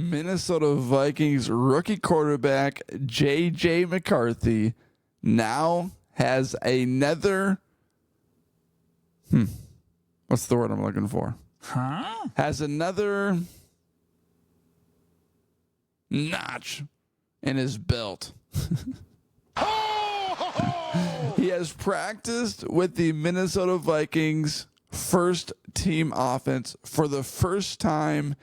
Minnesota Vikings rookie quarterback JJ McCarthy now has another what's the word I'm looking for? Has another notch in his belt. He has practiced with the Minnesota Vikings first team offense for the first time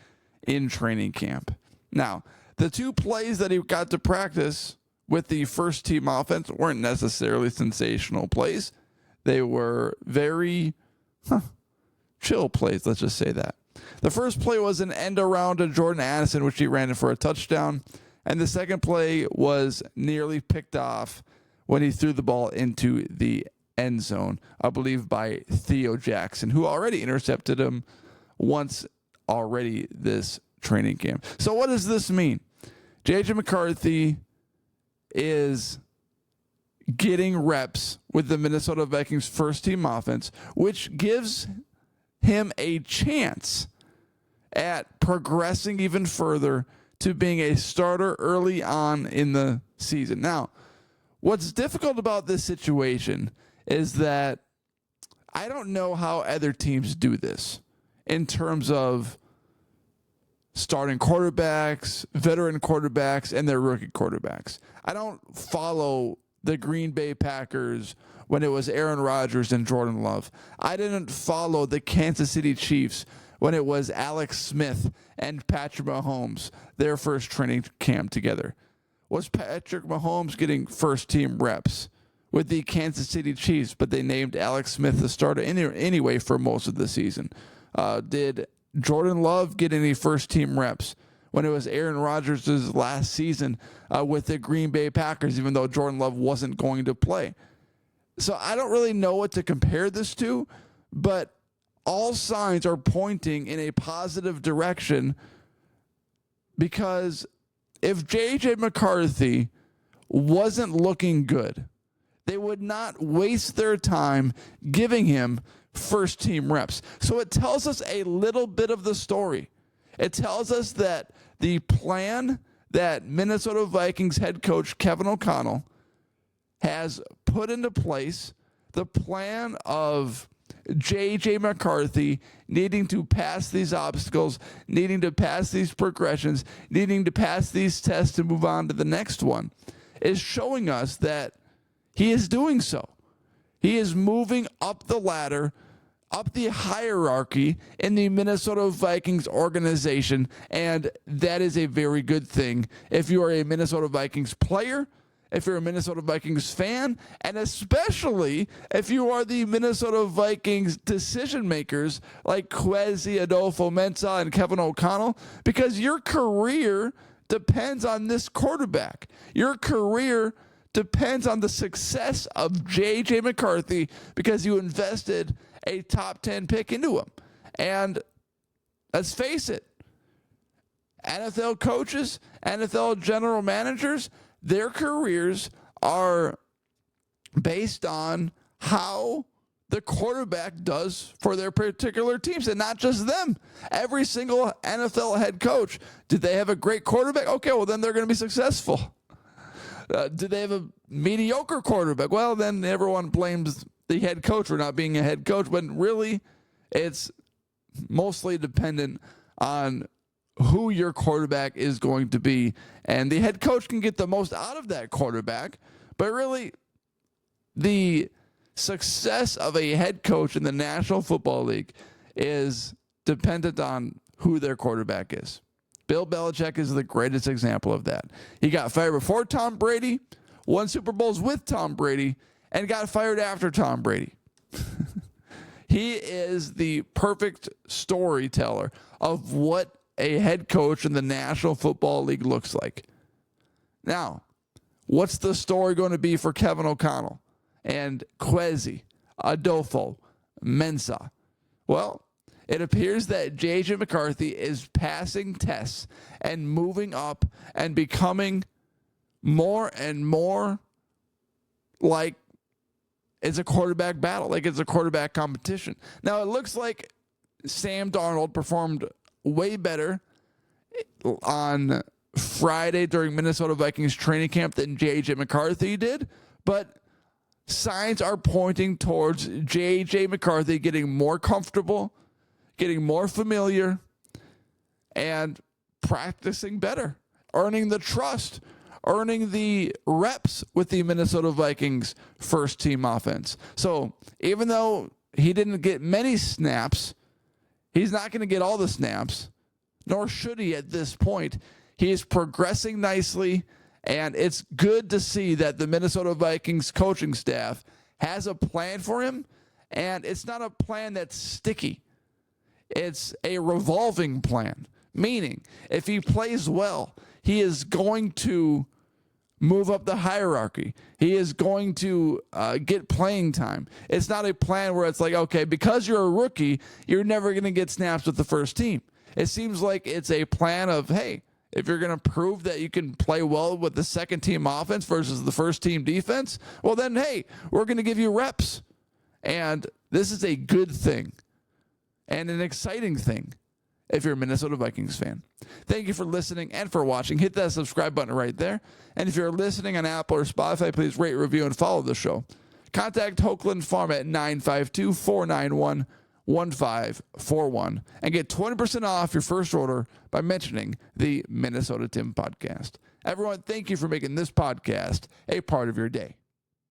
in training camp. Now, the two plays that he got to practice with the first team offense weren't necessarily sensational plays. They were very chill plays, let's just say that. The first play was an end around to Jordan Addison, which he ran in for a touchdown. And the second play was nearly picked off when he threw the ball into the end zone, I believe by Theo Jackson, who already intercepted him once already this training camp. So what does this mean? JJ McCarthy is getting reps with the Minnesota Vikings first team offense, which gives him a chance at progressing even further to being a starter early on in the season. Now, what's difficult about this situation is that I don't know how other teams do this in terms of starting quarterbacks, veteran quarterbacks, and their rookie quarterbacks. I don't follow the Green Bay Packers when it was Aaron Rodgers and Jordan Love. I didn't follow the Kansas City Chiefs when it was Alex Smith and Patrick Mahomes, their first training camp together. Was Patrick Mahomes getting first team reps with the Kansas City Chiefs, but they named Alex Smith the starter anyway for most of the season? Did Jordan Love get any first team reps when it was Aaron Rodgers' last season with the Green Bay Packers, even though Jordan Love wasn't going to play? So I don't really know what to compare this to, but all signs are pointing in a positive direction, because if JJ McCarthy wasn't looking good, they would not waste their time giving him first team reps. So it tells us a little bit of the story. It tells us that the plan that Minnesota Vikings head coach Kevin O'Connell has put into place, the plan of JJ McCarthy needing to pass these obstacles, needing to pass these progressions, needing to pass these tests to move on to the next one, is showing us that he is doing so. He is moving up the ladder, up the hierarchy in the Minnesota Vikings organization, and that is a very good thing if you are a Minnesota Vikings player, if you're a Minnesota Vikings fan, and especially if you are the Minnesota Vikings decision makers like Kwesi Adolfo-Mensah and Kevin O'Connell, because your career depends on this quarterback. Your career depends on the success of JJ McCarthy because you invested a top 10 pick into him. And let's face it, NFL coaches, NFL general managers, their careers are based on how the quarterback does for their particular teams, and not just them. Every single NFL head coach, did they have a great quarterback? Okay, well, then they're going to be successful. Did they have a mediocre quarterback? Well, then everyone blames the head coach for not being a head coach, but really it's mostly dependent on who your quarterback is going to be. And the head coach can get the most out of that quarterback, but really the success of a head coach in the National Football League is dependent on who their quarterback is. Bill Belichick is the greatest example of that. He got fired before Tom Brady, won Super Bowls with Tom Brady, and got fired after Tom Brady. He is the perfect storyteller of what a head coach in the National Football League looks like. Now, what's the story going to be for Kevin O'Connell and Kwesi Adolfo-Mensah? Well, it appears that JJ McCarthy is passing tests and moving up and becoming more and more like it's a quarterback battle, like it's a quarterback competition. Now, it looks like Sam Darnold performed way better on Friday during Minnesota Vikings training camp than JJ McCarthy did, but signs are pointing towards JJ McCarthy getting more comfortable, getting more familiar, and practicing better, earning the trust, earning the reps with the Minnesota Vikings first team offense. So even though he didn't get many snaps, he's not going to get all the snaps, nor should he at this point. He is progressing nicely, and it's good to see that the Minnesota Vikings coaching staff has a plan for him, and it's not a plan that's sticky. It's a revolving plan, meaning if he plays well, he is going to move up the hierarchy. He is going to get playing time. It's not a plan where it's like, okay, because you're a rookie, you're never going to get snaps with the first team. It seems like it's a plan of, hey, if you're going to prove that you can play well with the second team offense versus the first team defense, well then, hey, we're going to give you reps. And this is a good thing and an exciting thing if you're a Minnesota Vikings fan. Thank you for listening and for watching. Hit that subscribe button right there. And if you're listening on Apple or Spotify, please rate, review, and follow the show. Contact Hoagland Farm at 952-491-1541 and get 20% off your first order by mentioning the Minnesota Tim podcast. Everyone, thank you for making this podcast a part of your day.